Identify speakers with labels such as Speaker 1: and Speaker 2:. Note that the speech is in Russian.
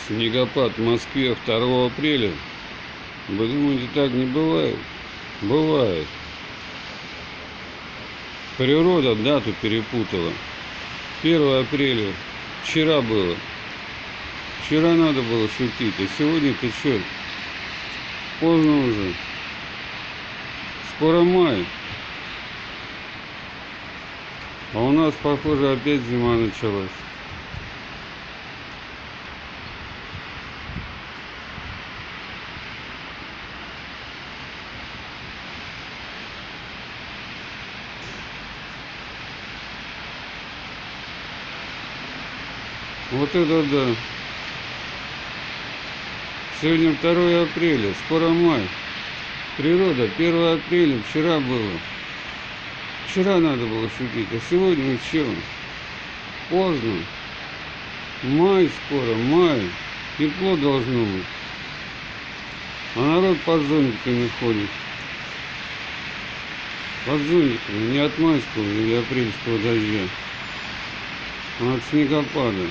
Speaker 1: Снегопад в Москве 2 апреля. Вы думаете, так не бывает? Бывает. Природа дату перепутала. 1 апреля. Вчера было. Вчера надо было шутить, а сегодня-то что? Поздно уже. Скоро май. А у нас, похоже, опять зима началась. Вот это да. Сегодня 2 апреля, скоро май. Природа, 1 апреля, вчера было. Вчера надо было шутить, а сегодня что? Поздно. Май скоро, май. Тепло должно быть. А народ под зонтиками ходит. Под зонтиками, не от майского или апрельского дождя, а от снегопада.